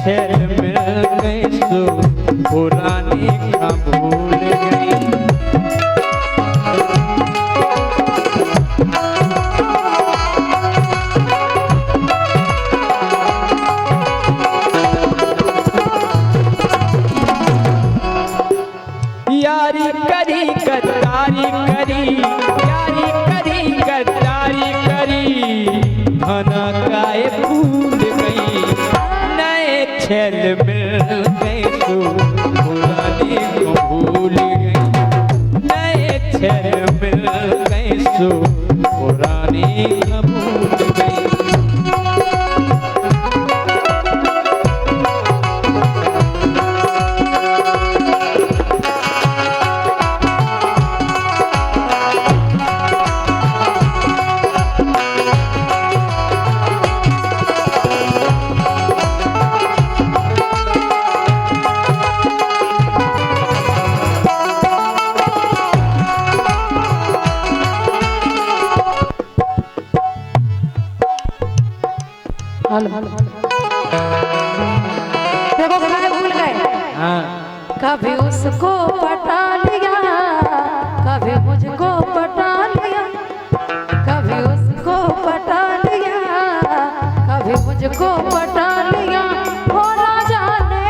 छेल मिल गई सो पुरानी का भूल गई। यारी करी गद्दारी करी, यारी करी गद्दारी करी, धना काय भूल गई। नए छेल मिल गए तो पुरानी को भूल गई। नए छेल मिल गए तो पुरानी को भूल गई। देखो गाना भूल गए। हाँ। कभी उसको पटा लिया, कभी मुझको पटा लिया, कभी उसको पटा लिया, कभी मुझको पटा लिया। हो ना जाने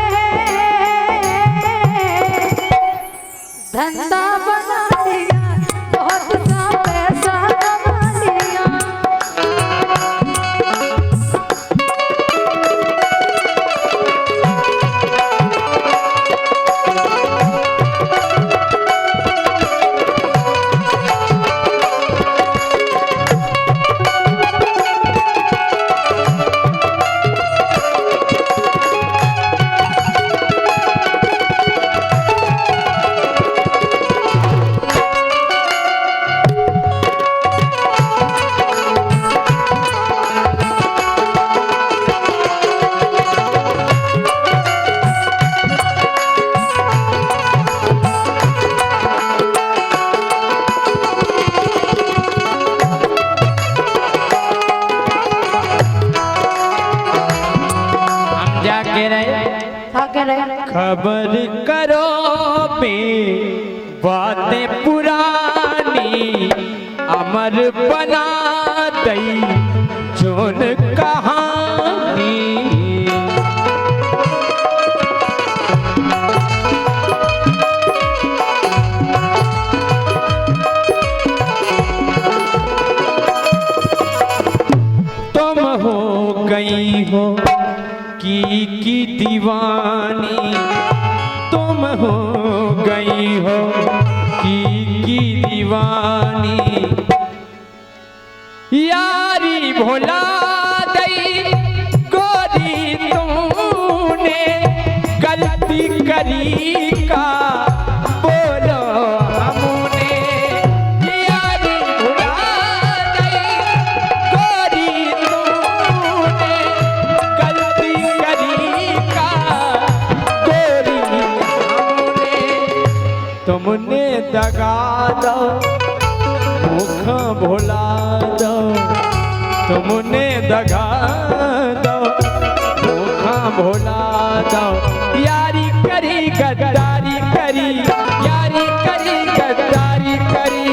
धंधा बना लिया, बहुत सा पैसा कमा लिया। खबर करो पे बातें पुरानी, अमर बना दई जोन कहानी। तुम हो गई हो की दीवानी, तुम हो गई हो की दीवानी। यारी भुला दई गोरी तूने, गलती करी का बोलो हमने। यारी भुला दई गोरी तूने, गलती करी का गोरी हमने। तुमने दगा दो मुख भुला दो, तुमने दगा दो मुख भुला दो। यारी करी गद्दारी करी, यारी करी गद्दारी करी,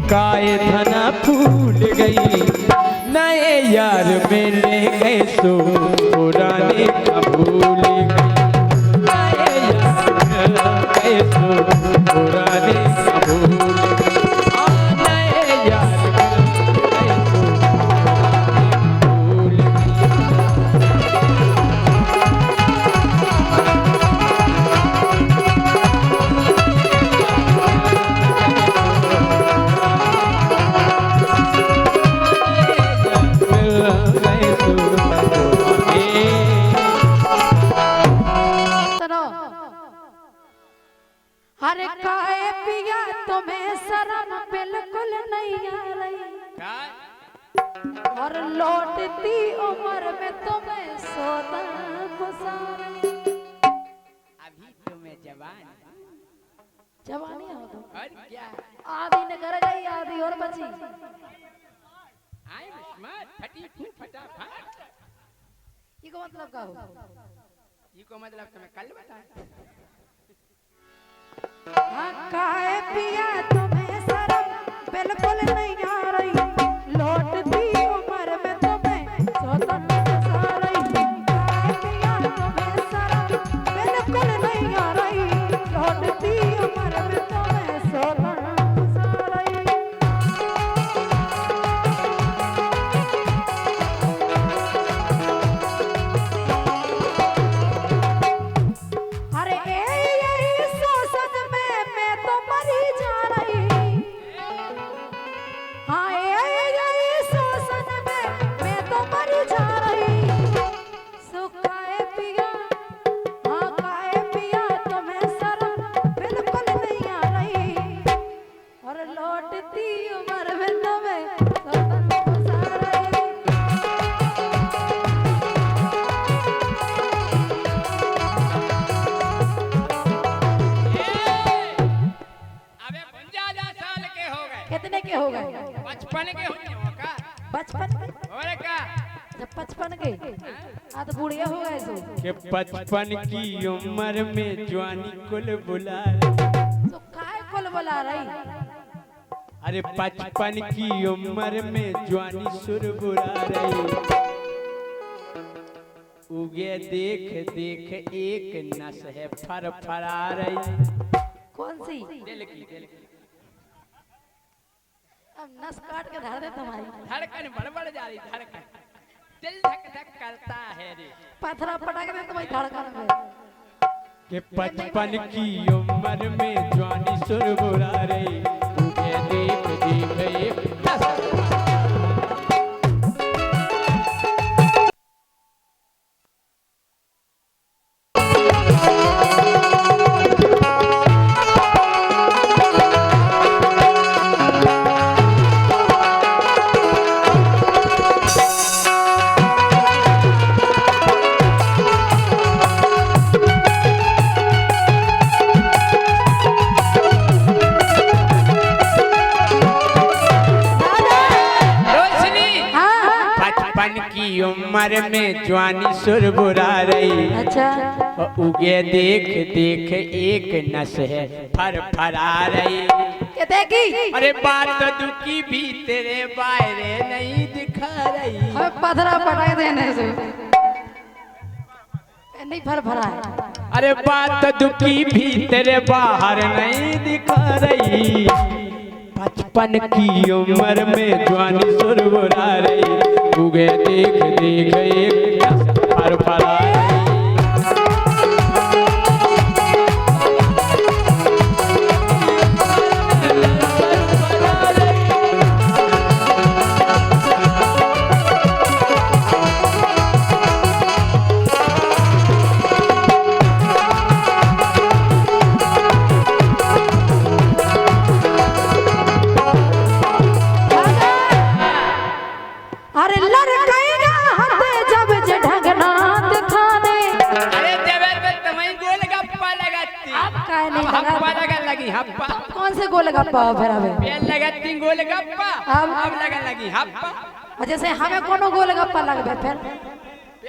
काय धना भूल गई। नए यार मिले गए सो पुराने का भूल गई। नए यार मिले गए सो पुराने का भूल गई। नए यार मिले गए सो पुराने हरे काहे पिया तुम्हें शर्म बिल्कुल नहीं आ रही, और लौटती उम्र में तुम्हें सोता खुशा रही। अभी तुम्हें जवानी हो तुम और क्या आधी न कर गई, आधी और बची। आई स्मार्ट फटी फटाफट। ये का मतलब का हो? को मतलब तुम्हें कल बताया। हाँ काहे पिया तुम्हें शर्म बिल्कुल नहीं आ रही, लौटती उम्र में तुम्हें सोतन सा रही। काहे पिया तुम्हें शर्म बिल्कुल नहीं आ रही, लौटती उम्र में तुम्हें सोतन सा रही। अरे यही शोषण में मैं तो मरी जा रही। हाँ यही शोषण में मैं तो मरी जा रही। सुखाए पिया, हाँ खाए पिया तुम्हें शर्म बिल्कुल नहीं आ रही, और लौटती उम्र में तुम्हें सोतन सा रही। अबे 50 साल के हो गए, कितने के हो गए? 55 के होने हो का 55 के? और का जब 55 के आ तो बूढ़े हो गए सो। के 55 की उम्र में जवानी कुल बुला रही। तो काय कुल बुला रही? अरे 55 की उम्र में जवानी सुर बुला रही। उगे देख देख एक नस है फर फरा रही। कौन सी? दिल की अब नस काट के धर दे तुम्हारी। धड़कन बड़बड़ जा रही, धड़कन दिल धक धक करता है रे। पथरा पटक दे तुम्हारी धड़कन में। के 55 की उम्र में जवानी सुर बुला रही। उगे देख देख एक नस की उम्र में जवानी सुर बुरा रही। अच्छा उगे देख देख एक नस है फर फरा रही। ये देखी अरे बात दुखी भी तेरे बाहरे नहीं दिखा रही। हमें पथरा पटक देने से नहीं फर फरा है। अरे बात दुखी भी तेरे बाहर नहीं दिखा रही। 55 की उम्र में जवानी सुर बुरा रही। उगे देख देख एक नस फर फरा रही। अरे लड़कैया हते जब जे ढंगना दिखाने। अरे जब तुम्हें गोल गप्पा लगाती। अब काहे नहीं हप्पा लगा? लगा लगी हप्पा। कौन से गोल गप्पा फिर हमें? पेन लगाती गोल गप्पा। अब लगा लगी हप्पा। जैसे हमें कोनो गोल गप्पा लगबे फिर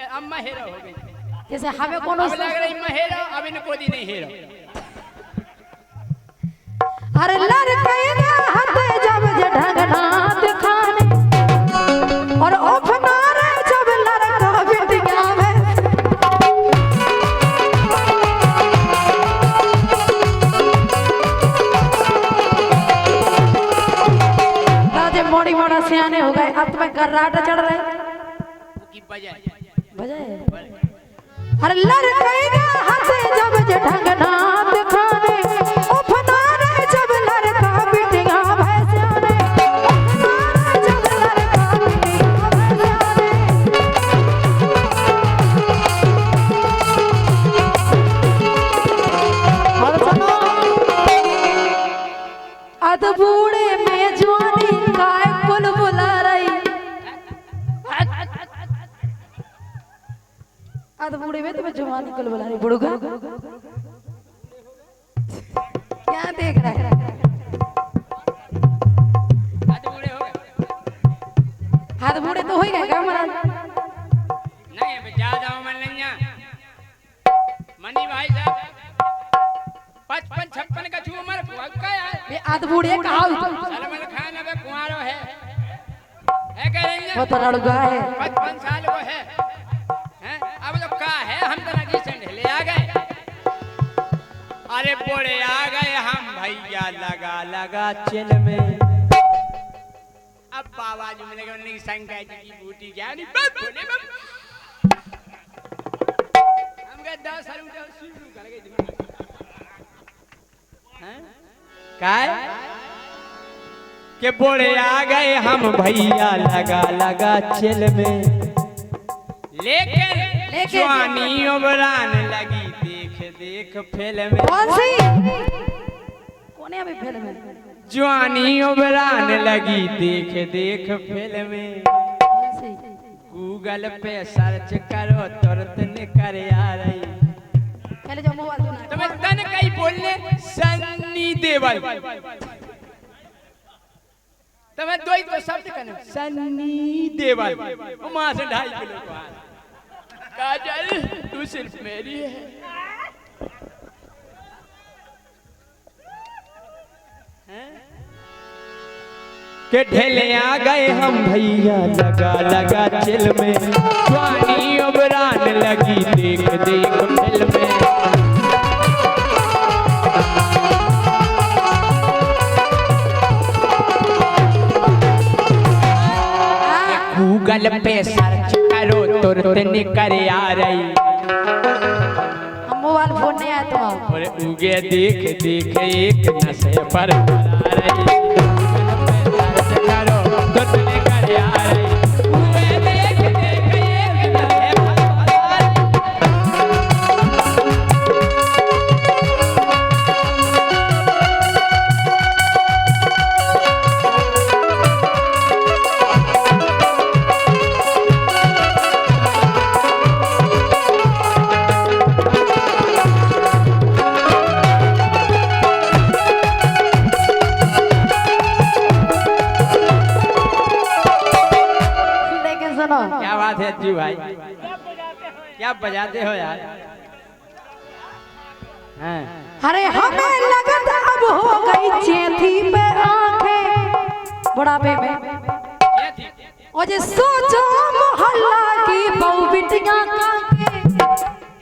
अब महेरा हो गई। जैसे हमें कोनो अब लग रही महेरा, अब इनको दी नहीं हेरा। अरे लड़कैया हते जब जे ढंगना दिखाने, और अपना रे जब लड़का बिटिया में। राजे मोड़ी मोड़ा सियाने हो गए, अब तुम्हें कर्राटा चढ़ रहे की बजाय बजाए। अरे लड़कैया हते जब जे ढंगना दिखाने, अपना रे जब लड़का बिटिया में सियाने। अपना रे जब लड़का बिटिया में सियाने। और सुनो अध बूढ़े में जवानी काय कुल बुला रही। अध बूढ़े में तुम्हें जवानी कुल बुला रही। बुढ़गा क्या देख रहा है? आज बूढ़े हो गए। हाथ बूढ़े तो हो ही गए क्या महाराज? नहीं अब जा जाओ मन लंगा। आध बूढ़े कहा सलमान खान अब कुंवारो है करेंगे वो तो लड़का है 55 साल वो है अब तो का है हम तो नगी संढले आ गए अरे बोले आ गए हम भैया लगा लगा चिल में अब बाबा जी मैंने कहा नहीं शंकर जी की बूटी क्या नहीं बस बोले बस हम के 10 साल उठा शुरू कर गए हैं काय के बोले आ गए हम भैया लगा लगा चिल में लेकिन लेकिन जवानी उबरान लगी देख देख फिल्म में कौन सी कौन है अभी फिल्म में जवानी उबरान लगी देख देख फिल्म में कौन सी गूगल पे सर्च करो तुरंत निकल आ रही पहले जो मोबाइल दो ना तुम्हें तन कहीं बोलने सन्नी देवल तुम्हें दो ही तो शब्द कहने सन्नी देवल वहां से 2.5 किलो को काजल तू सिर्फ मेरी है के ढेले आ गए हम भैया लगा लगा चिल में जवानी उबरान लगी देख देख फिल्म में गूगल पे सर्च करो तुरंत निकल आ रही हम मोबाइल फोन नहीं आया तो और उगे देख देख एक नशे पर आ रही सर्च करो तुरंत निकल आ रही उगे देख देख एक नशे पर क्या बात है जी भाई क्या बजाते हो यार हैं अरे हमें लगत अब हो गई चेथी पे आंखें बुढ़ापे में और जे सोचो मोहल्ला की बहू बिटियां काके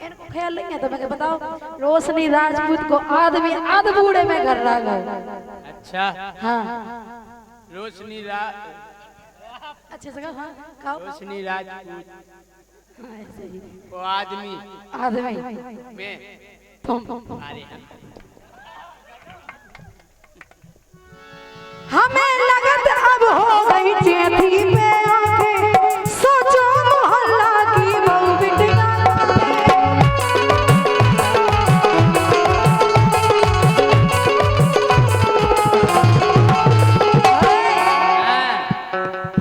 इनको ख्याल नहीं है तो मैं बताओ रोशनी राजपूत को आदमी आध बूढ़े में कर रहा है अच्छा हाँ रोशनी अच्छे से हाँ खाओ रोशनी राजपूत हाँ, ऐसे ही वो आदमी आदमी में तुम अरे हमें लगत अब हो गई चेथी पे आंखें सोचो मोहल्ला की बहू बिटियां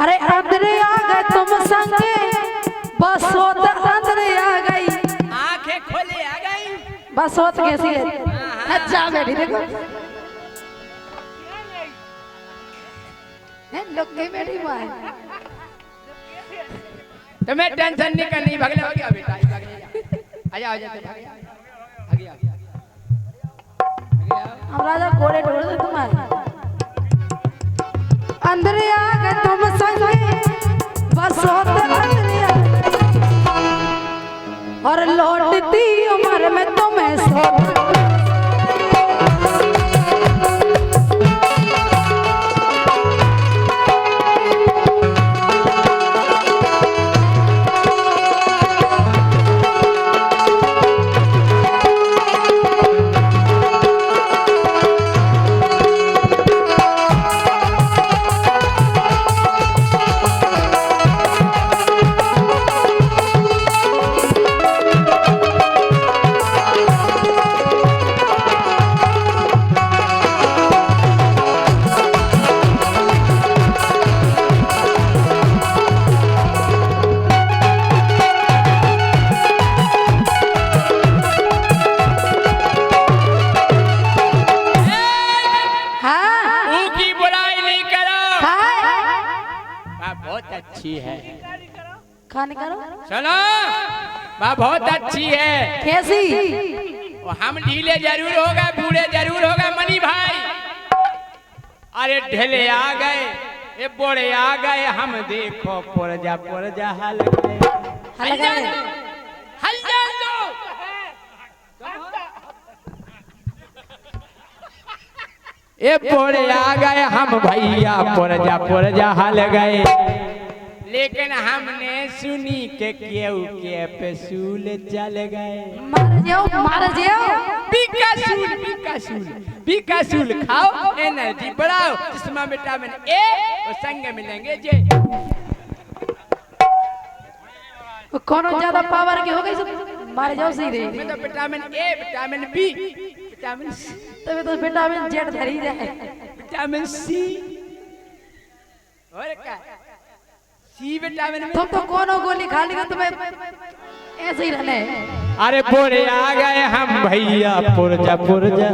अरे अंदर आ गए तुम संगे बसोत अंदर आ गई आंखें खोले आ गई बसोत कैसी है अच्छा बैठी देखो लोग कहीं बैठी हुआ है तुम्हें टेंशन नहीं करनी भगले हो गया बेटा आजा आजा भाग जा हम राजा घोड़े ढोल दे तुम्हारे अंदर आ गए तुम संगे बसोत अंदर आ गई और लौटती उम्र में तुम्हें सोत अच्छी है खाने करो सुनो माँ बहुत अच्छी है कैसी हम ढीले जरूर होगा बूढ़े जरूर होगा मनी भाई अरे ढेले आ गए, ये बोड़े आ गए, हम देखो पुरजा हल गए। हल गए। हल जान दो। ये बोड़े आ गए, हम भैया पुरजा हल गए। लेकिन हमने सुनी के केहू के पे सूल चल गए। मार जाओ। बीकासूल खाओ, एनर्जी बढ़ाओ, जिसमें विटामिन ए और संग मिलेंगे जे। कौन ज्यादा पावर के हो गई सब मार जाओ सीधे। में तो vitamin A, vitamin B, vitamin C, तभी तो विटामिन जेड धरी जाए। विटामिन सी और क्या सी विटामिन में तुम तो कोनो गोली खा ली तुम्हें ऐसे ही रहने। अरे बोरे आ गए, हम भैया पुरजा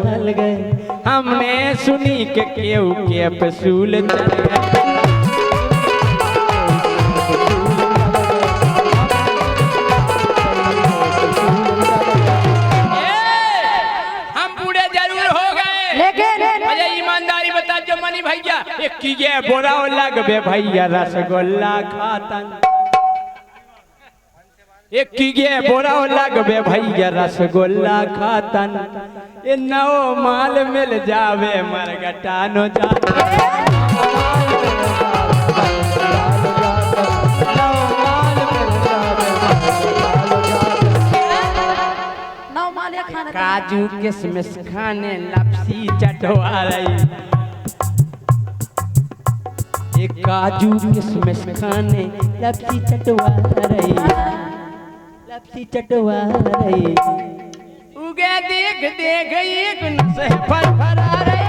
हल गए। हमने सुनी के केहू के पे सूल चल गए। ईमानदारी बता जो मनी भैया, एक कीजिए बोरा लगबे भैया रसगुल्ला खातन। एक कीजिए बोरा लगबे भैया रसगुल्ला खातन। ये नौ माल मिल जावे मरगटा नो काजू किशमिश खाने लपसी चटवा रही। एक काजू किशमिश खाने लपसी चटवा रही। उगे देख एक नसे फरफरा रही।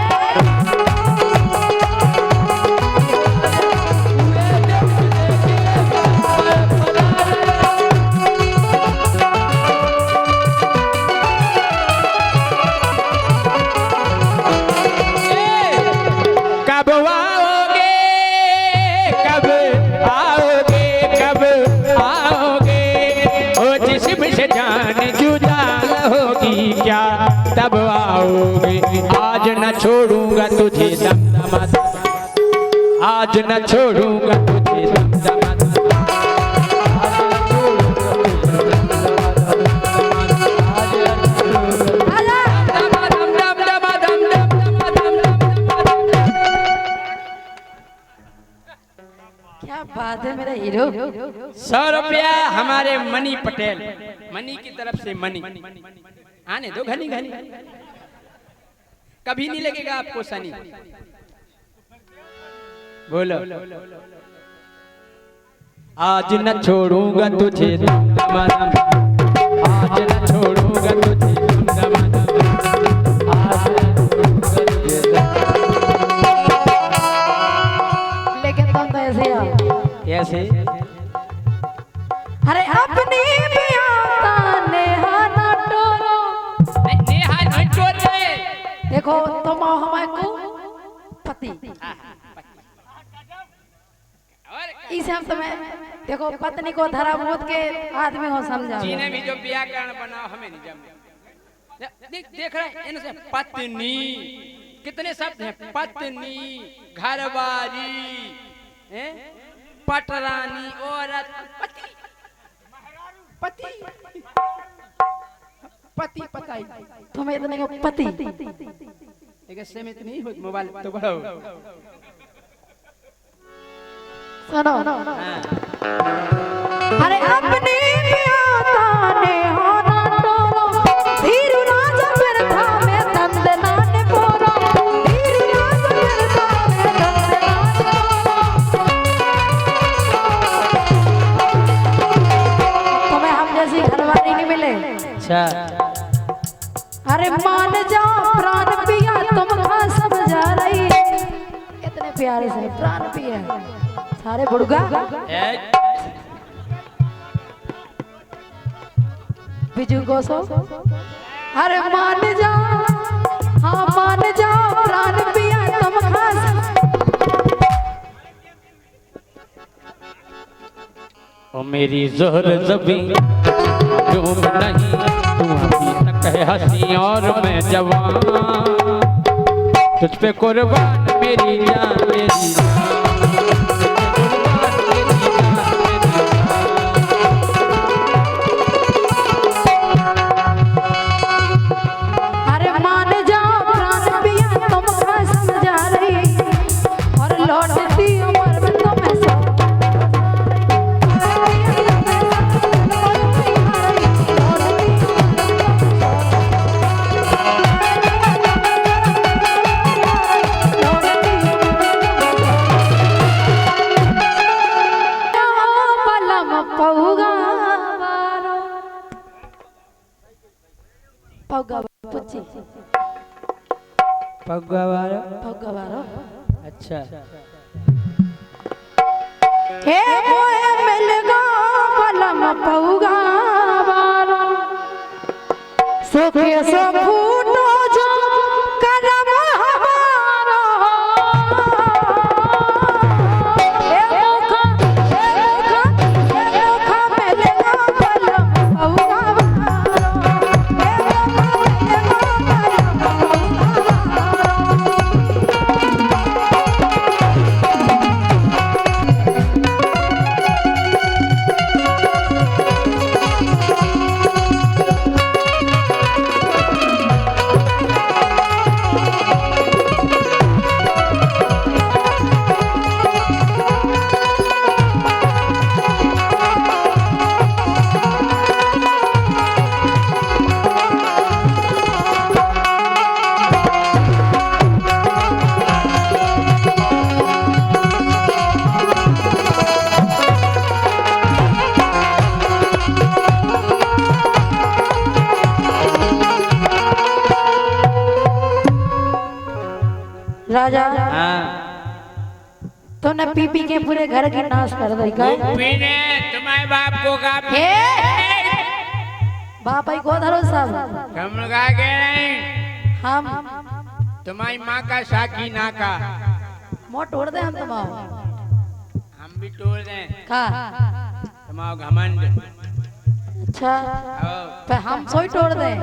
क्या तब आओगे, आज न छोड़ूंगा तुझे दमदमा, आज न छोड़ूंगा तुझे दमदमा। क्या बात है मेरा हीरो। 100 रुपया हमारे मनी पटेल, मनी की तरफ से मनी। आने दो घनी कभी नहीं लगेगा आपको सनी। बोलो आज न छोड़ूंगा तुझे दमदमा, आज न छोड़ूंगा तुझे दमदमा, आज लेकिन तुम तो ऐसे कैसे? अरे अपनी भी आता नेहा ना टोरो। नेहा नहीं छोड़ रहे। देखो तुम हमारे को पति इस हम समय देखो पत्नी को धरा बोध के आदमी को समझा। जीने भी जो व्याकरण बनाओ हमें नहीं जम। देख रहे हैं इनसे पत्नी कितने शब्द हैं। पत्नी, घरवाली, पटरानी, औरत, पति पति पति पताई। तुम्हें इतने को पति एक सीमित नहीं हो मोबाइल तो बढ़ाओ। सुनो अरे अपने भी आता नेहा ना टोरो। धीरू राजा फिर था मैं तंद नाने बोलो। धीरू राजा फिर था मैं तंद नाने बोलो। तुम्हें हम जैसी घरवाली नहीं मिले। अच्छा अरे मान जाओ प्राण पिया तुम कहाँ समझा रही। इतने प्यारे से प्राण पिया सारे बुड़गा बिजू गोसो। अरे मान जाओ, हाँ मान जाओ प्राण पिया तुम खास। ओ मेरी जोहर जबी डूब नहीं, तू अभी तक है हंसी और मैं जवान। तुझ पे कुर्बान मेरी जान मेरी अरे मान जाओ प्राण पिया तुमका समझा रही और लौटती उम्र में तुम्हें सो पुच्ची पगवारो भगवारो अच्छा हे मोए मिलगा पलम पौगा वारो सुखे सो फूटो जो करम हमारो हे मुखा मिलगा पलम पौगा वारो हे मुखा राजा हाँ तूने पी पी के पूरे घर की नाश कर दी का पीने तुम्हारे बाप को का हे बाप आई को धरो सब हम लगा के नहीं हम तुम्हारी माँ का साकी ना का मोट तोड़ दे हम तुम्हारा हम भी तोड़ दें का तुम्हारा घमंड अच्छा आओ। पे हम सोई तोड़ दे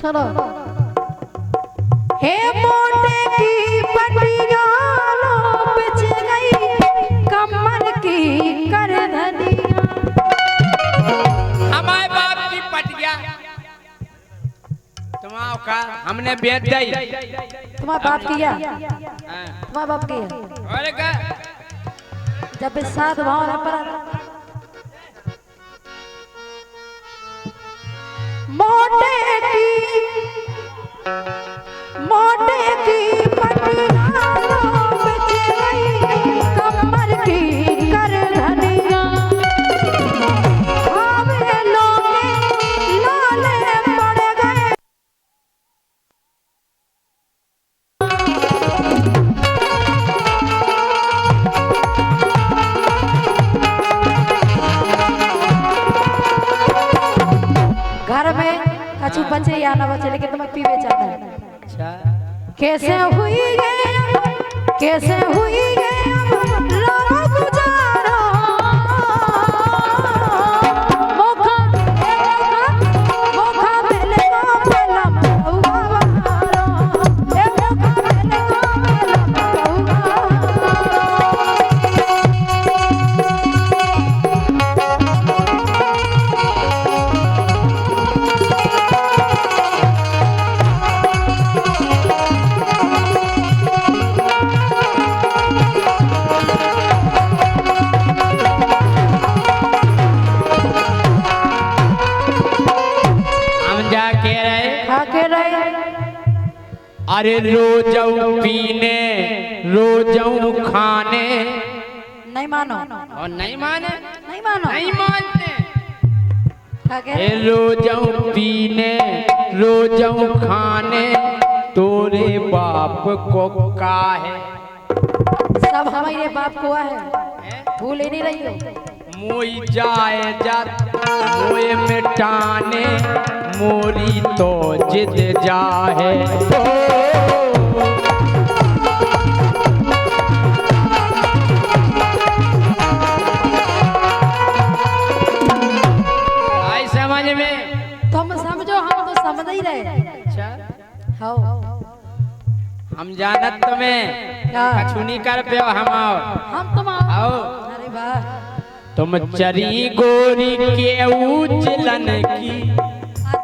चलो हे मोटे की पटिया लो बिछ गई कमर की कर धनिया हमारे बाप की पटिया तुम्हारा का हमने बेच दी तुम्हारा बाप किया हाँ। तुम्हारा बाप किया और का जब इस साथ भाव पर मोटे की पटिया लो बिछ गई कमर की कर धनिया भावे लोगे लाले पड़ गए घर में कछु बचे या ना बचे लेकिन तुम्हें पीवे जाना है अच्छा कैसे हुई ये रो गुजारो मोखा मिले को पलम पौगा वारो ए मोखा मिले को पलम खाके रहे अरे रोजऊ पीने रोजऊ खाने नहीं मानो और नहीं माने नहीं मानो नहीं मानते खाके ए रोजऊ पीने रोजऊ खाने तोरे बाप को का है सब हमारे बाप को है भूल ही नहीं रही हो मोई जाए जा मोए मिटाने मोरी तो जिद जाए आई समझ में तुम समझो हम तो समझ ही रहे। अच्छा हाँ हम जानत तुम्हें क्या? कछुनी कर पे हम आओ हम तुम आओ। आओ अरे वाह तुम चरी गोरी के उजलन की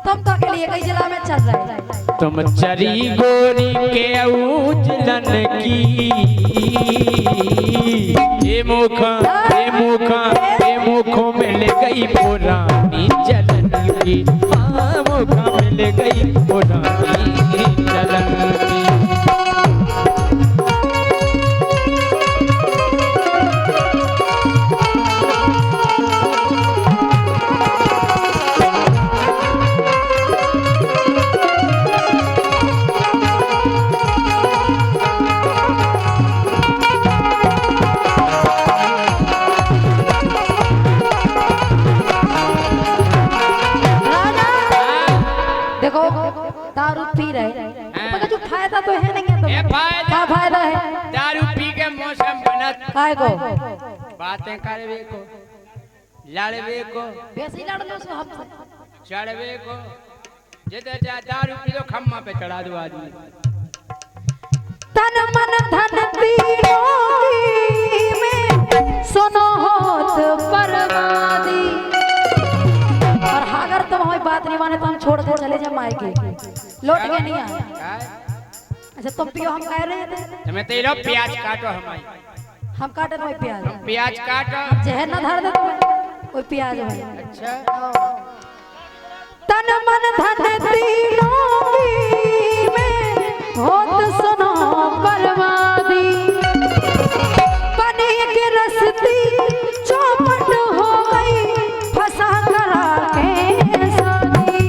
तुम तो अकेले कई जिला में चल रहे। तुम चरी गोरी के उजलन की ये मुख मिल गई पुरानी जलन की हाँ मुख मिल गई पुरानी जलन की देखो दारू पी रहे मगर जो फायदा तो है नहीं है तो ये फायदा क्या फायदा है? दारू पी के मौसम बनत काय को बातें करवे को लड़वे को वैसे ही लड़ लो सो हमसे। चढ़वे को जिधर जा दारू पी लो खम्मा पे चढ़ा दो आदमी तन मन धन तीनों में सुनो होत बर्बादी। और अगर तुम हमारी बात नहीं माने तो हम छोड़ कर चले जाए मायके लौट के नहीं आए। अच्छा तुम पियो हम कह रहे थे तुम्हें तेरो प्याज काटो हमारी हम काटे तो प्याज हम प्याज काटो जहर ना धर दे तुम्हें कोई प्याज भाई। अच्छा तन मन धन तीनों में होत सुनो बर्बादी। बने के रस्ती चौपट हो गई फंसा करा के शादी।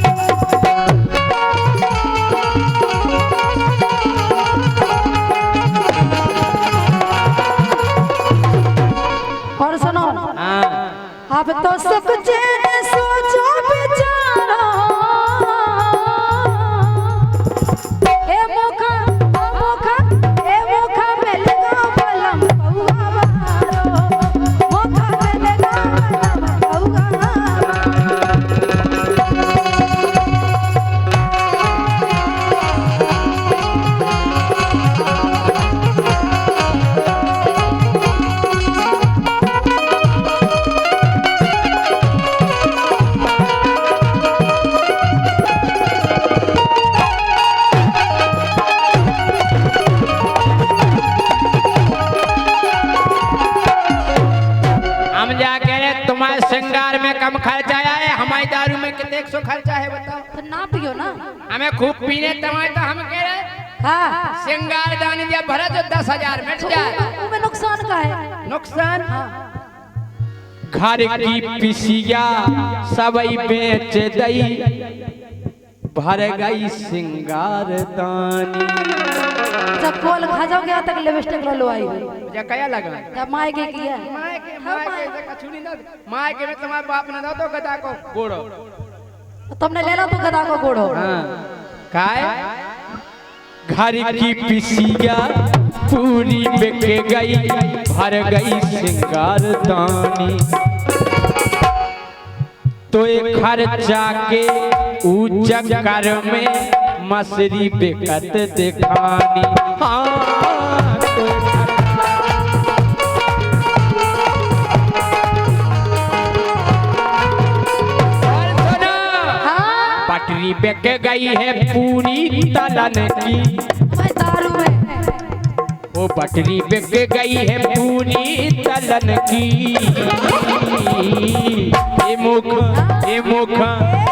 और सुनो हाँ अब तो सब चैन सोचो बेचारा ए मुखा मिलेगा बलम बउआ बारो मुखा मिलेगा बलम बउआ हम जा कह रहे तुम्हारे श्रृंगार में कम खर्चा आया है हमारी दारू में कितने सौ खर्चा है बताओ तो ना पियो ना। हमें खूब पीने तुम्हारे तो हम कह रहे हाँ श्रृंगार दान दिया भरा जो 10,000 मिट जाए उसमें नुकसान का है। नुकसान हाँ घर की पिसिया सबई बेच दई भर गई श्रृंगार दानी जब कोल खा जाओगे यहाँ तक लिपस्टिक लो आई जा कया लगा जब माय के किया माय के से कछुनी ना माय के में तुम्हारे बाप ने दो तो गदा को गोड़ो तुमने ले लो तो गधा को गोड़ो। हां काय घर की पिसिया पूरी बिक गई भर गई श्रृंगार दानी तो एक खर्चा के ऊ चक्कर में मसरी बेकत दिखानी हाँ तो और सुनो, पटरी बिक गई है पूरी तलन की मैं दारू में वो पटरी बिक गई है पूरी तलन की ये मुख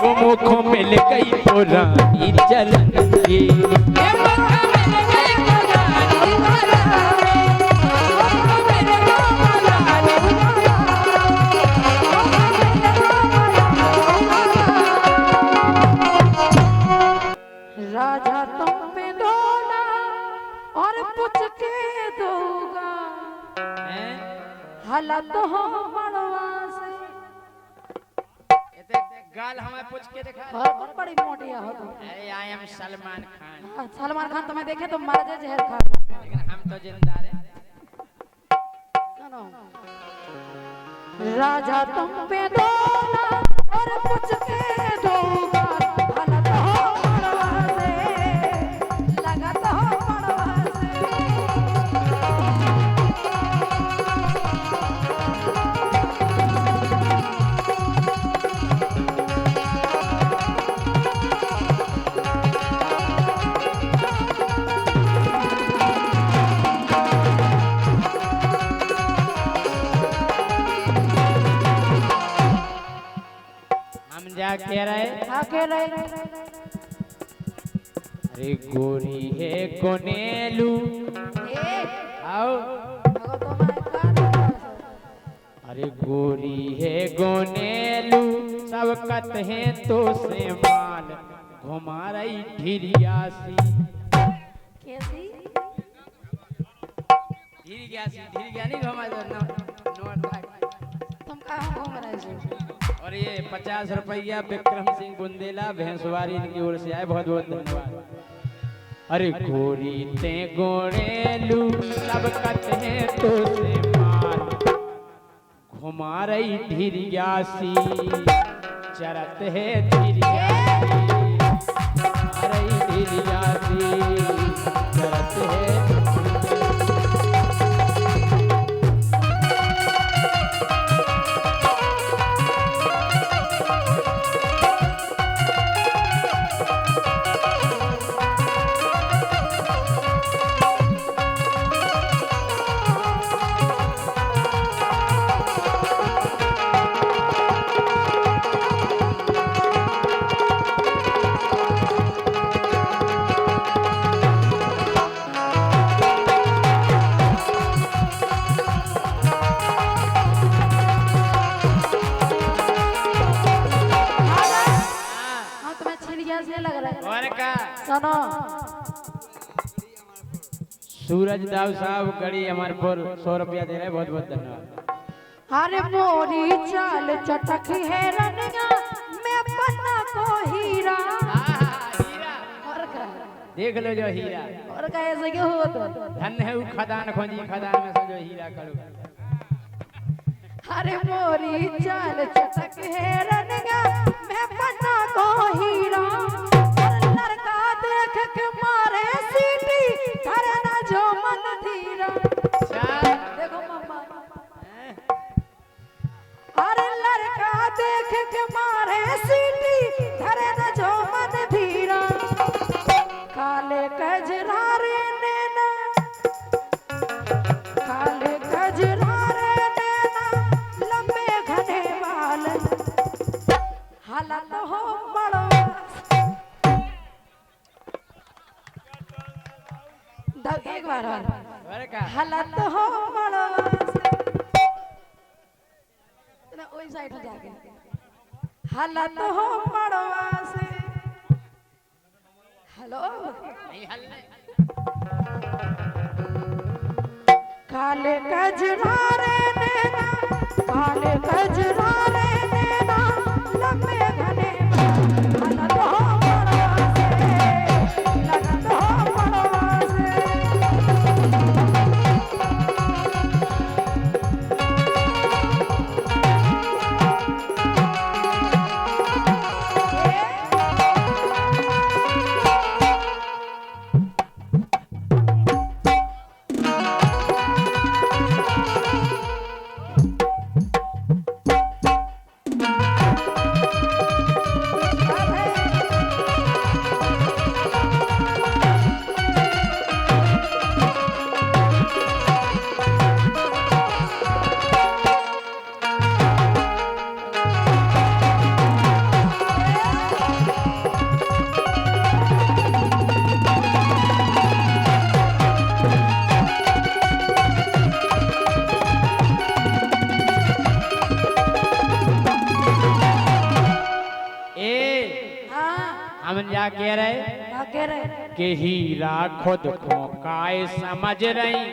वो मुख मिल गई पुरानी जलन की राजा तुम पे दोना और पूछ के दोगा हालत हो मड़वा से। गाल हमें पूछ के दिखा बहुत बड़ी मोटिया हो तुम। अरे आई एम सलमान खान हाँ, सलमान खान तुम्हें देखे तो मर जाए जहर खा लेकिन हम तो जिंदा रहे सुनो राजा तुम पे दोना और पूछ के दोगा हालत हो मड़वा जा कह रहे हाँ कह रहे अरे गोरी है कोनेलू ए आओ अगो तो मैं का दे अरे गोरी है गोनेलू सब कत है तो से माल घुमा रही ढिरियासी कैसी धीर गया नहीं घुमा दो नोट तुम कहाँ घूम रहे हो और ये 50 रुपया विक्रम सिंह बुंदेला भैंसवारी इनकी ओर से आए बहुत बहुत धन्यवाद। अरे गोरी ते गोरेलू सब कत है तो से माल घुमा रही ढिरियासी चरत है ढिरियासी रही ढिरियासी चरत है हाँ तुम्हें छिड़िया से लग रहा है और का सुनो सूरज दाव साहब गड़ी हमारे पर 100 रुपया दे रहे बहुत बहुत धन्यवाद। अरे मोरी चाल चटक है रनिया मैं पन्ना को हीरा हीरा और का देख लो जो हीरा और का ऐसे क्यों हो तो धन है वो खदान खोजी खदान में से जो हीरा करो अरे मोरी चाल चटक है रनिया मैं पन्ना को हीरा और लड़का देख के मारे सीटी धरे ना जो मन धीरा देखो मम्मा अरे लड़का देख के मारे सीटी धरे न जो मन धीरा काले कजरारे नैना काले कजरारे नैना लंबे घने बाल हालत हो बड़ो एक बार और का हालत हो बड़ो ओई साइड में जाके हालत हो मड़वा से हेलो नहीं हल नहीं काले कजरारे नैना काले कजरारे नैना लंबे घने हालत हो मड़वा से लगत हो मड़वा से हम क्या कह रहे क्या कह रहे कि हीरा खुद को काय समझ रही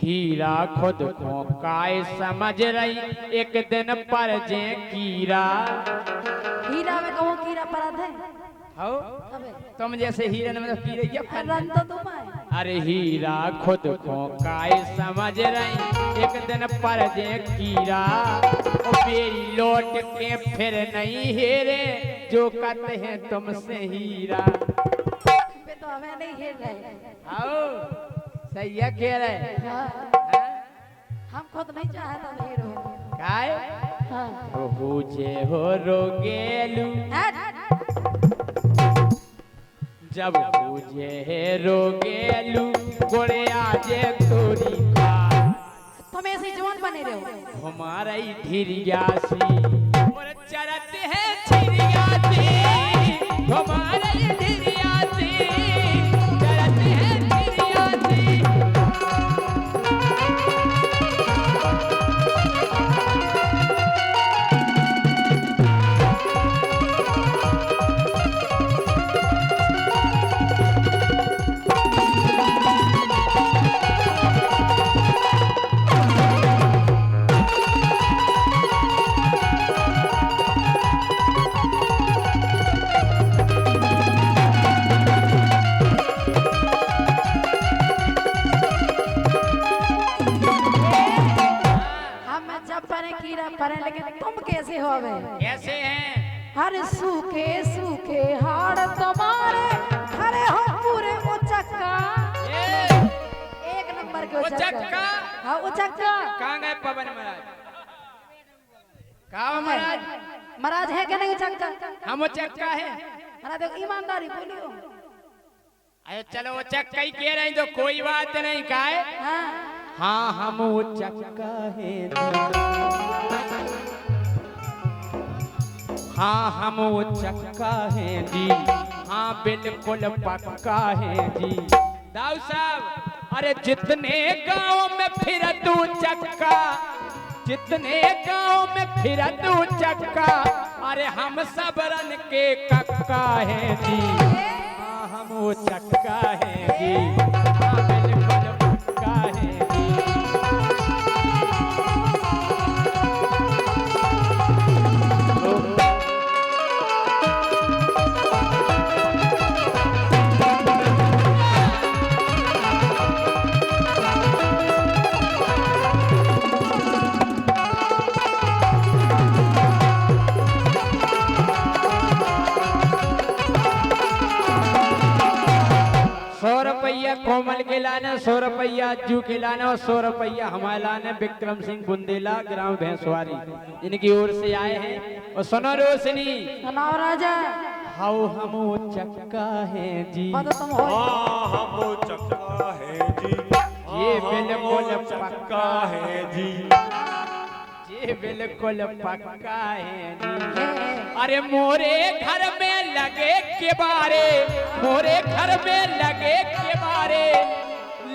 हीरा खुद को काय समझ रही एक दिन पर जे कीरा हीरा में कहूँ कीड़ा पड़ा थे हो अबे तुम जैसे हीरे में तो कीड़े क्या फल रन तो तुम आए अरे हीरा खुद को काय समझ रही एक दिन पर जे कीरा ओ बेरी लौट के फिर नहीं हेरे जो कहते हैं तुमसे हीरा बे तो हमें नहीं हेर रहे आओ सही है कह रहे हाँ, हैं? हम खुद नहीं चाहता हीरो काय हाँ हो जे हो रोगेलू जब पूजे है रोगेलू गोड़े आजे तोरी का तुम ऐसे जवान बने रहो हमारा ही ढिरियासी चरत है चिड़ियाती हमारे चिड़ियाती चरत है चिड़ियाती। हम जब परे कीड़ा परे लेकिन तुम कैसे हो गए? कैसे हैं? हर सूखे सूखे हाड़ तुम्हारे हरे हो पूरे उचक्का। ये एक नंबर के उचक्का? उचक्का। हाँ उचक्का। कहाँ गए पवन महाराज? कहाँ हो महाराज? महाराज है क्या नहीं उचक्का? हम उचक्का है। महाराज देखो ईमानदारी बोलियो। अरे चलो उचक्का ही कह रहे हैं तो कोई बात नहीं का है। हाँ हाँ हम वो चक्का है हाँ हम वो चक्का है जी हाँ बिल्कुल पक्का है जी। दाऊ साहब अरे जितने गांव में फिर तू चक्का जितने गांव में फिर तू चक्का अरे हम सब रन के कक्का है जी। हाँ हम वो चक्का है जी हाँ बिल्कुल पक्का है जी। कोमल के लाने 100 रुपया अज्जू के लाने और 100 रुपया हमारे लाने विक्रम सिंह बुंदेला ग्राम भैंसवारी इनकी ओर से आए हैं। और सुनो रोशनी सुनाओ राजा। हाउ हम चक्का है जी बता तुम हो। हाँ हम वो चक्का है जी ये बिल्कुल चक्का है जी ये बिल्कुल पक्का है जी। अरे मोरे घर में लगे के बारे मोरे घर में लगे के बारे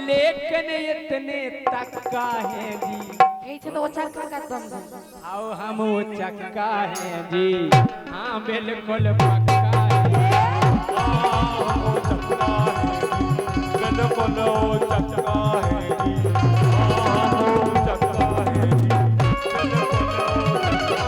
लेकिन इतने तक्का है जी। ऐसे तो उचक्का का तुम। आओ हम वो चक्का है जी हाँ बिल्कुल पक्का है। हाँ हम वो चक्का है जी बिल्कुल वो चक्का है जी हाँ हम वो चक्का है जी बिल्कुल वो चक्का है।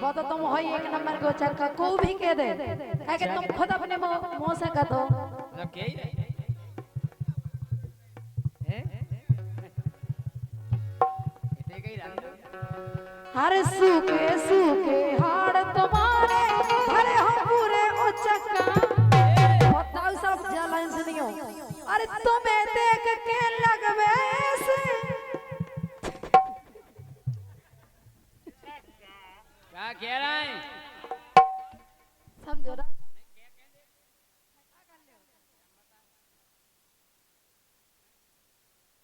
बता तुम हो एक नंबर के उचक्का को भी कह दे है कि तुम खुद अपने मुंह से कह दो। मतलब क्या ही रहे? हैं? इतने का ही रहा। हर सूखे सूखे हाड़ तुम्हारे हरे हो पूरे उचक्का। बताओ सब जलन सुनियो। अरे तुम्हें देख के लगवे ऐसे क्या कह रहा है? समझो ना।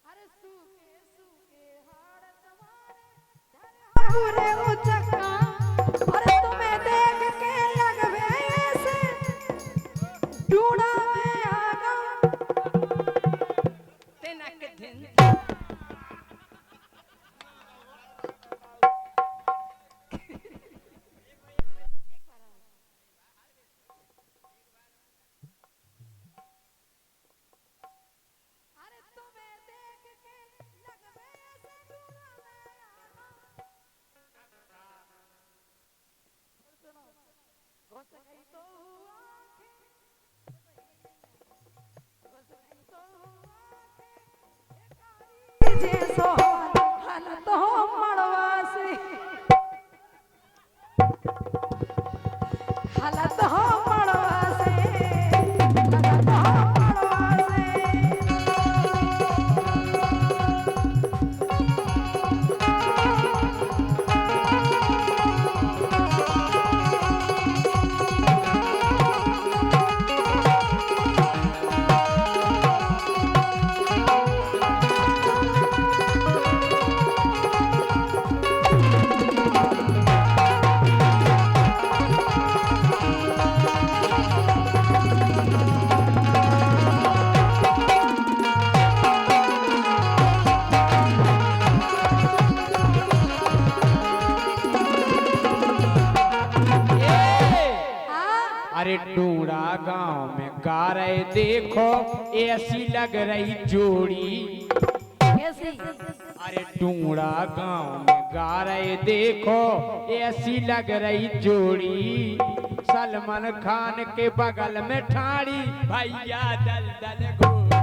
अरे सूखे सूखे हाड़ तुम्हारे पूरे उचक्का। अरे तुम्हें देख के लगवे ऐसे ढूंढा में आगा। तिनक दिन अरे तुम्हें देख के लगवे ऐसे ढूंढा में आगा। सुनो घुस गई तो हुआ घुस गई तो हुआ जे सोहान हालत हो मड़वासी हालत हो मड़वासी अरे टूड़ा गांव में गा रहे देखो ऐसी लग रही जोड़ी। कैसी? अरे टूड़ा गांव में गा रहे देखो ऐसी लग रही जोड़ी। सलमान खान के बगल में ठाड़ी भैया दल दल घोड़ी।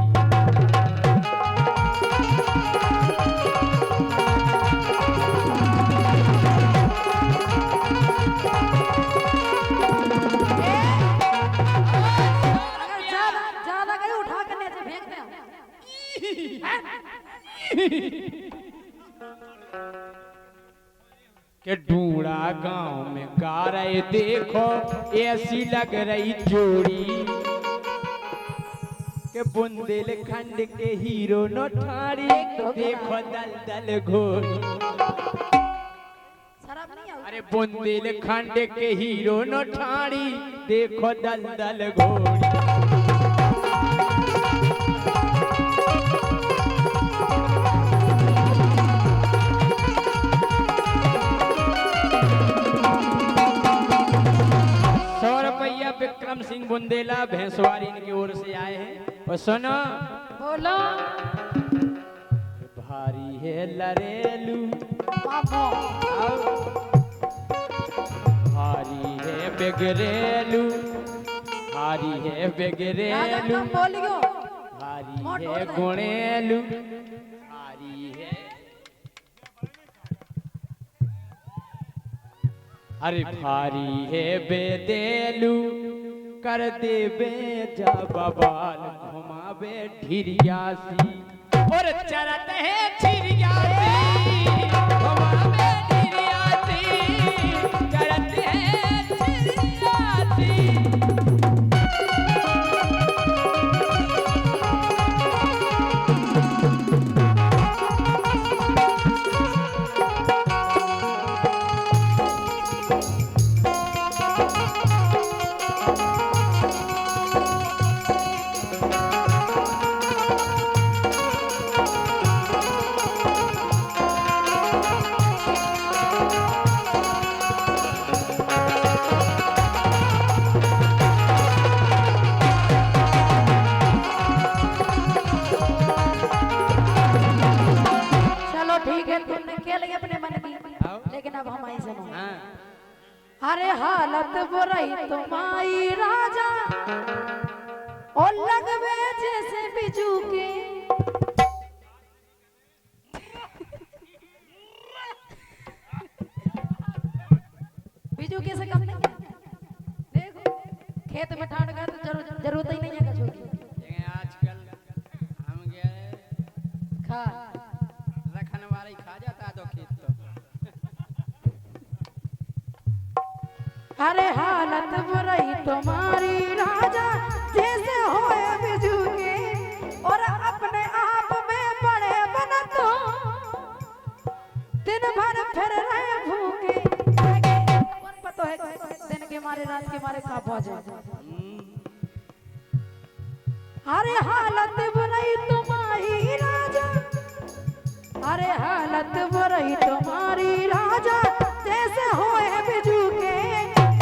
अगर ज्यादा गई उठा कर नीचे फेंक दे। के ढूंढा गांव में गा रहे देखो ऐसी लग रही जोड़ी। के बुंदेलखंड के हीरो न ठाड़ी देखो दल दल घोड़ी। शराब नहीं आई? अरे बुंदेलखंड के हीरो न ठाड़ी देखो दल दल घोड़ी। ₹100 विक्रम सिंह बुंदेला भैंसवारी इनकी ओर से आए हैं। और सुनो बोलो। भारी है लरेलू मामो। आओ। भारी है बेगरेलू भारी है ज्यादा बेगरेलू कम बोलियो। भारी है गुणेलू भारी है। अरे भारी है बेदेलू कर देबे जा बबाल घुमावे ढिरियासी। और चरत है छिरियासी घुमावे ढिरियासी चरत है छिरियासी। चलो ठीक है, तुमने क्या लगे अपने मन की, लेकिन अब हम आई सुनो। अरे हालत बुराई तुम्हारी राजा और लगवे जैसे बिजू के। बिजू के से कम नहीं। देखो खेत में ठाड़ गए तो जरूरत ही नहीं है कछू की। आजकल हम गए खा रखन वाले खा जाता दो खेत तो। अरे हालत बुराई तुम्हारी राजा जैसे होए बिजू के। और अपने आप में बड़े बन तो दिन भर फिर रहे भूखे। कौन पता है दिन के मारे रात के मारे खा पहुंचे। अरे हालत बुराई तुम्हारी राजा अरे हालत बुराई तुम्हारी राजा जैसे होए बिजू के।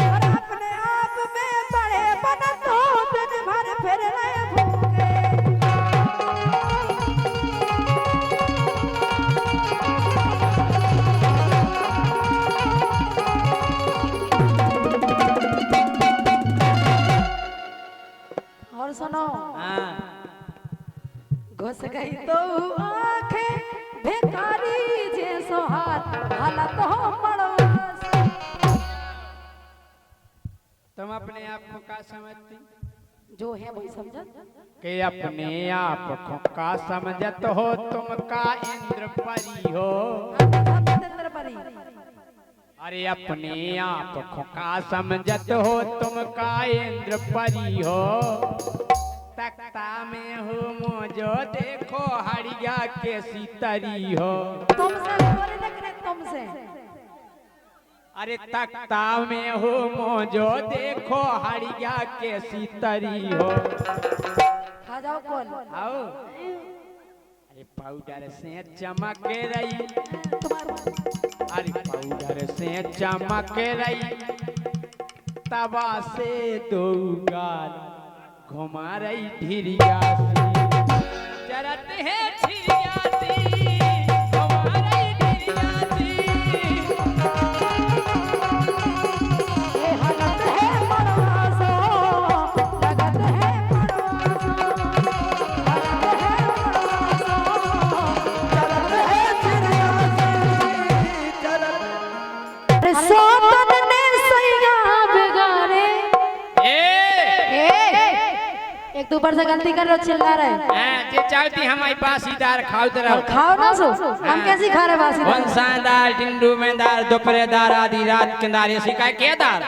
और अपने आप में बड़े बन तो दिन भर फिर रहे भूखे। और सुनो घुस गई तो आंखें भिखारी जैसो हाथ हालत हो मड़वास। तुम अपने आप को क्या समझती? जो है वही समझ। के अपने आप को का समझत हो तुम का इंद्र परी हो। इंद्र परी। अरे अपने आप को का समझत हो तुम का इंद्र परी हो। तख्ता में हो मोजो देखो हड़िया के सीतरी हो। तुमसे बोले न करे तुमसे। अरे तख्ता में हो मोजो देखो हड़िया के सीतरी हो। खा जाओ कौन। आओ अरे पाउडर से चमक रही अरे पाउडर से चमक रही तवा से दो गाल घुमा रही ढिरिया सी चरत है ढिरिया सी घुमा रही ढिरिया सी ये हालत है मरवासो लगत है मरवासो हालत है मरवासो चलत है चिड़िया चलत सोतन ने सैया बिगाड़े एक दो बार से गलती कर रहे हो चिल्ला रहे जे चाहती हम आई बासीदार खाओ तरह खाओ ना सो हम कैसी खा रहे बासी वंशादार टिंडू में दार दोपहरेदार आधी रात के दार ये सिकाय के दार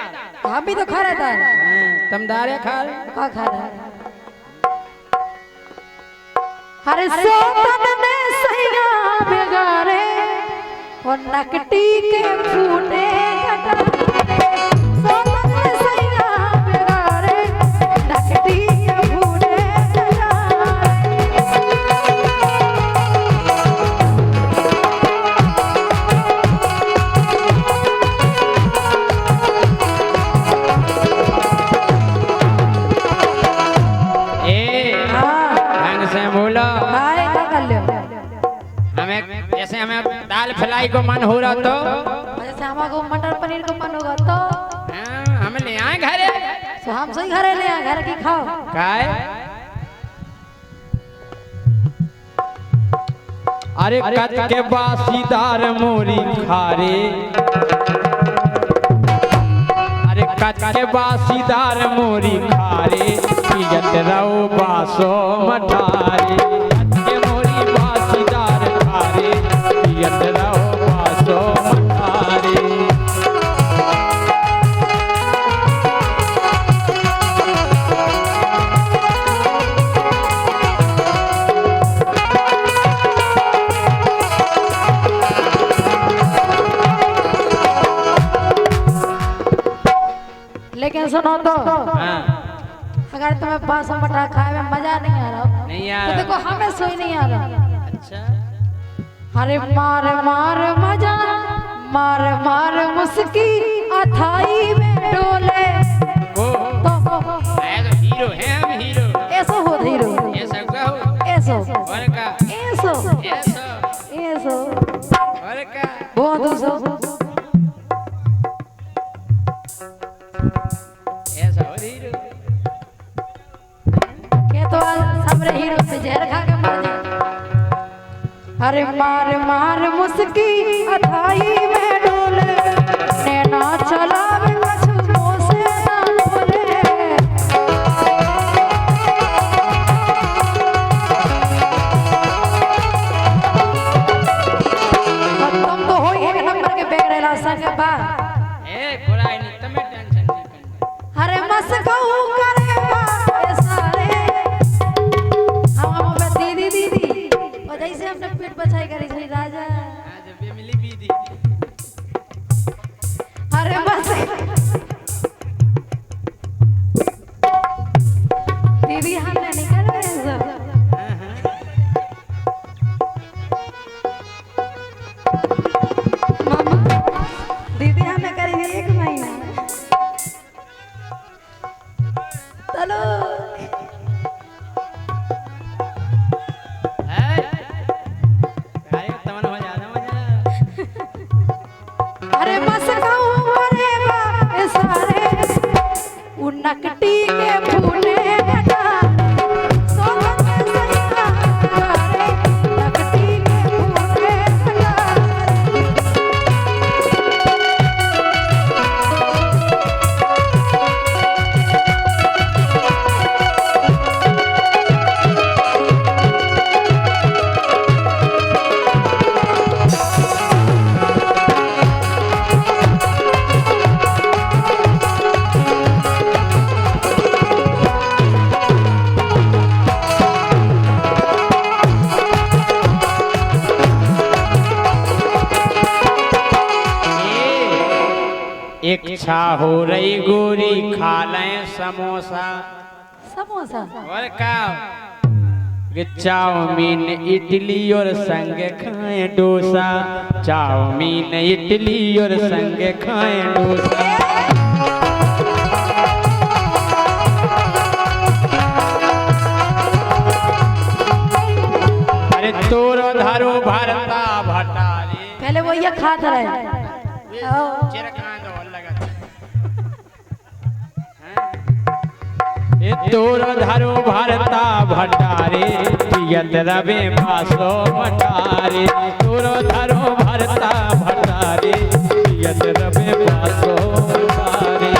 हम भी तो खा रहे थे तुम दारे खा रहे का खा रहे हरे सोतन ने सैया बिगाड़े और नकटी के फूटे कटारे सोतन ने सैया बिगाड़े नकटी के फूटे बोलो हाय क्या कर लो हमें जैसे हमें दाल फ्राई को मन हो रहा तो जैसे हमारे मटर पनीर को मन होगा तो हम ले आए घरे तो हम सही घरे ले आए घर की खाओ काय अरे कच के बासीदार मोरी खारे अरे कच के बासीदार मोरी खारे पियत रहो बासो मठारे कच के मोरी बासीदार खारे पियत रहो बासो मठारे लेकिन सुनो तो हाँ अगर तुम्हें बासो मटर खाए में मजा नहीं आ रहा नहीं आ तो रहा देखो हमें सोई नहीं आ रहा अच्छा अरे मार मार मजा मार मार मुस्की अथाई में डोले ओ तो मैं तो हीरो है हम हीरो ऐसो हो हीरो ये सब का हो ऐसो और का ऐसो ऐसो ऐसो और का बहुत उसो ऐसा और हीरो के तो सबरे हीरो से जहर खा के मर जाए अरे मार मार मुस्की अथाई में डोले नैना चलावे कछुओं से ना बोले तुम तो हो एक नंबर के बेगड़ेला संग बा ए बुराई नहीं तुम्हें टेंशन नहीं करनी अरे मस्कऊ करे बा सारे हम पे दीदी दीदी और जैसे अपने पेट बचाई करी छई राजा आज बे मिली बीदी अरे बस दीदी हमने निकल गए सब मामा दीदी हमें करेंगे 1 महीना चलो है काय तमन हो जाना मजा अरे मस्कऊ करे बा सारे उ नकटी के फूले कटा सोनम में सैया करे नकटी के फूले कटा एक इच्छा हो रही गोरी खा लें समोसा समोसा और का चाउमीन इडली और संग खाएं डोसा चाउमीन इडली और संग खाएं डोसा बढ़िया खात रहे आओ। चेहरा कहाँ दो लगा ए तोर धरो भरता भंडारे पियत रवे बासो मटारे तोर धरो भरता भंडारे पियत रवे बासो मटारे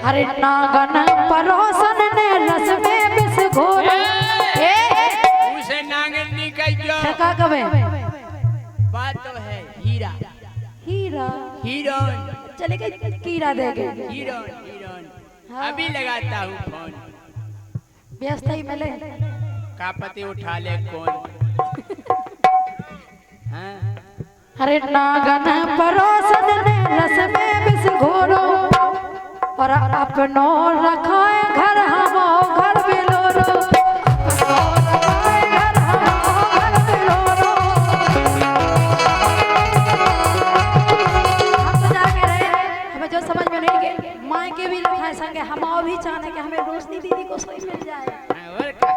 अरे नागन परोसन ने रस में बिस घोर उसे नांगन निकल जो का कबे बात तो है हीरा हीरा हीरोइन चले गए कीड़ा दे गए हीरोइन हीरोइन अभी लगाता हूँ फोन व्यस्त ही मिले का पति उठा ले कौन हाँ अरे नागन परोसन ने रस में बिस घोरो और अपनो रखाए घर हमो घर बिलोरो घर हमो घर बिलोरो हम तो जाके रहे हमें जो समझ में नहीं गए माँ के भी रखाए संगे हम भी चाहते कि हमें रोशनी दीदी को सोई मिल जाए और का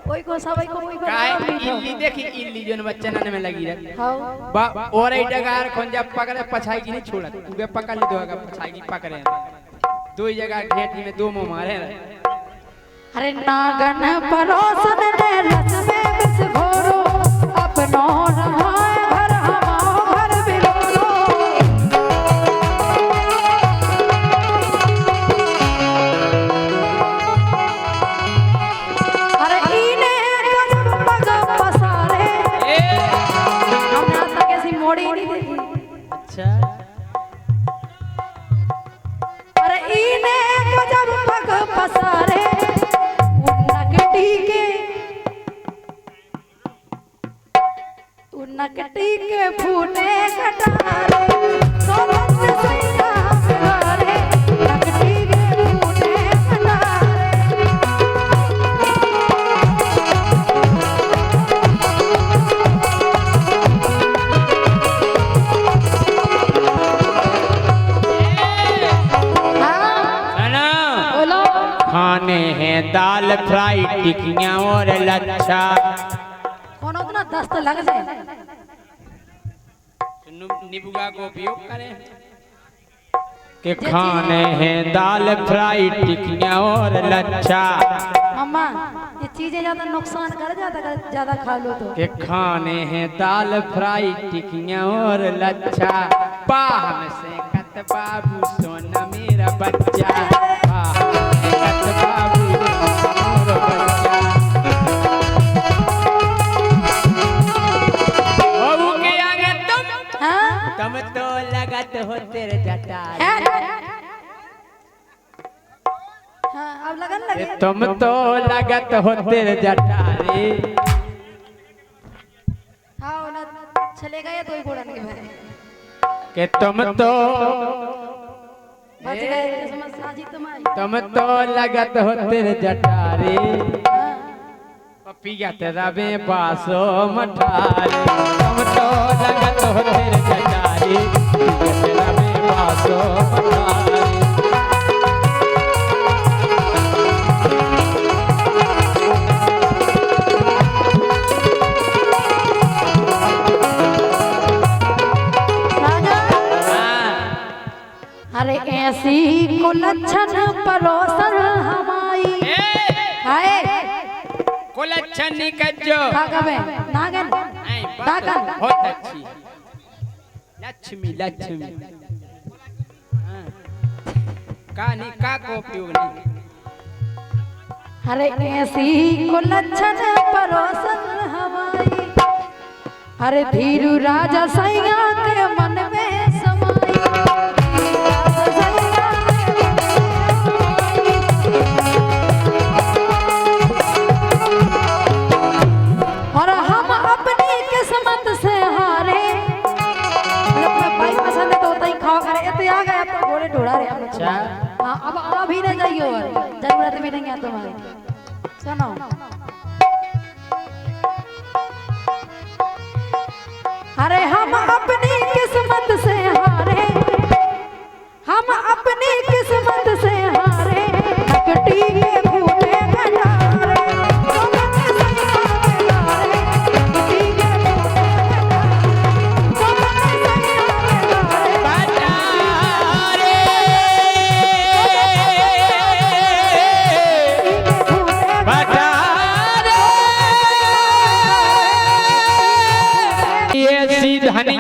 कोई को सबाई को कोई को काय इल्ली देखी इल्ली जोन बच्चा नन में लगी रहे हां बा और एक जगह खोंजा पकड़े पछाई की नहीं छोड़त उगे पकड़ ली दोगा पछाई की पकड़े दो ही जगह घेटी में दो मुंह मारे अरे नागन परोसन ने रस में बिस घोरो अपनो रहाए घर हमो घर बिलोरो अरे इने गजब पग पसारे हमने आज तक ऐसी मोड़ी नहीं देखी अच्छा अरे इने गजब पग पसारे नकटी के फूटे कटारे सोलंग सैया हमारे नकटी के फूटे कटारे सुनो बोलो खाने हैं दाल फ्राई टिकियां और लच्छा कौन उतना दस्त लग जाए निबुगा को उपयोग करें के खाने हैं दाल फ्राई टिकियां और लच्छा मम्मा ये चीजें ज्यादा नुकसान कर जाता अगर ज्यादा खा लो तो के खाने हैं दाल फ्राई टिकियां और लच्छा पाहम से कत बाबू सोना मेरा बच्चा पाहम से कत बाबू मेरा बच्चा बाबू के आगे तुम तो लगत हो तेरे जटार हाँ अब लगन लगे तुम तो लगत हो तेरे जटारे हाँ ना चले गए तो ही गुड़न के भाई के तुम तो बच गए किस्मत साजी तुम्हारी तुम तो लगत हो तेरे जटारे हाँ। पपिया तेरा बे बासो मठारे तुम तो लगत हो तेरे जटारे पपिया तेरा बे बासो मठारे अरे ऐसी को लक्षण परोसन हमारी हाय कोलच्छन निकजो कागवे नागन नागन बहुत अच्छी लक्ष्मी लक्ष्मी हाँ। का नहीं का को उपयोग नहीं अरे ऐसी को लक्षण परोसन हमारी अरे धीरू राजा सैया के मन में समाई और हम अपनी किस्मत से हारे भाई पसंद है तो उतना ही खाओ करे तो आ गया तो घोड़े ढोड़ा रहे हम लोग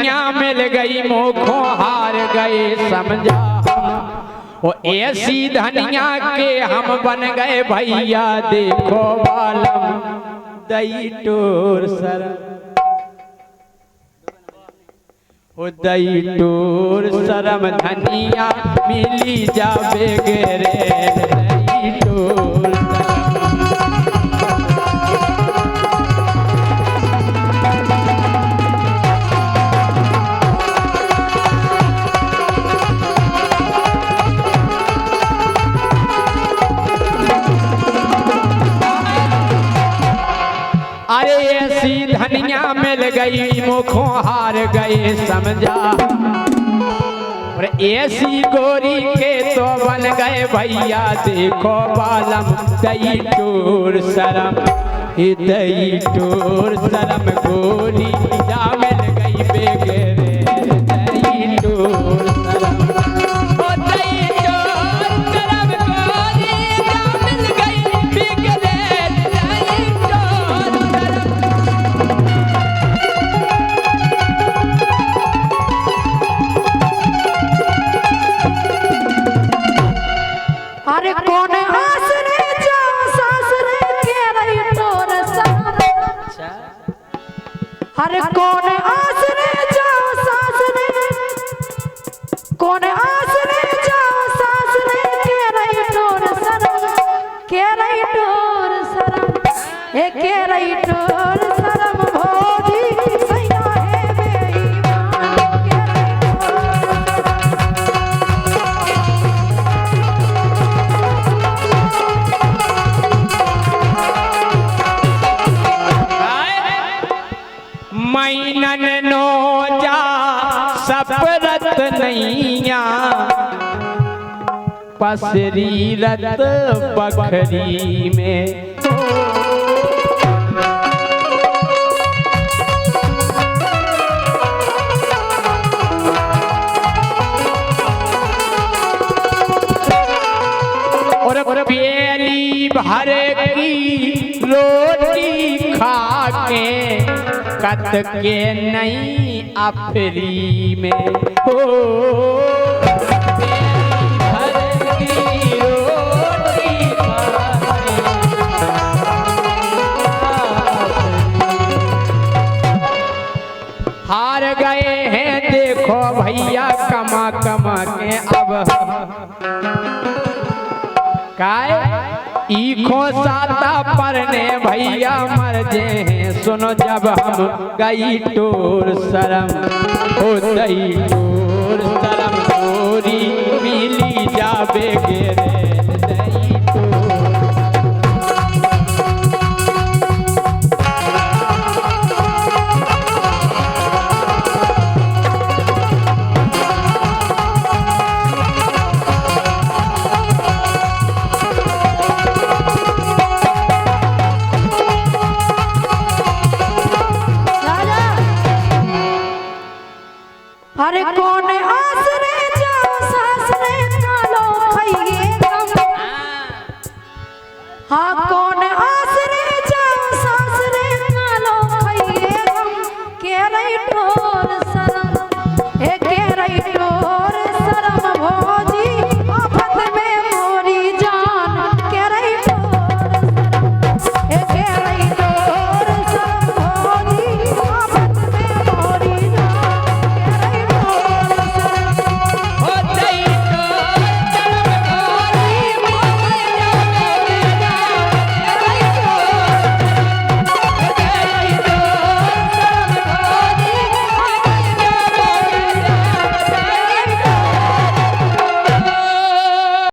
धनिया मिल गई मोखो हार गए समझा हम। ओ ऐसी धनिया के हम बन गए भैया देखो बालम दई टोर सर ओ दई टोर शरम धनिया मिली जावे गेरे दई टोर अरे ऐसी धनिया मिल गई मुखों हार गए समझा और ऐसी गोरी के तो बन गए भैया देखो बालम दई टोर शरम दई टोर शरम गोरी जा मिल गई बेगरे दई टोर शरम ओ दई टोर शरम गोरी जा मिल गई बेगरे दई टोर अरे कौन आसरे जाओ सासरे के रही तोर सारे अरे कौन आसरे जाओ सासरे कौन आसरे जाओ सासरे के रही तोर सरम के रही तोर सरम ए के रही तोर सरम भोजी सैया है बेईमान के रही तोर मैनन नो जा सपरत नैया पसरी रत बखरी में और प्याली भर की रोटी खा के कत के नहीं अफरी में हो भर की रोटी खा के हार गए हैं देखो भैया कमा कमा के अब काय ईखो साता परने भैया मर जे हैं सुनो जब हम गई टोर शरम हो दई टोर शरम गोरी मिली जावे गेरे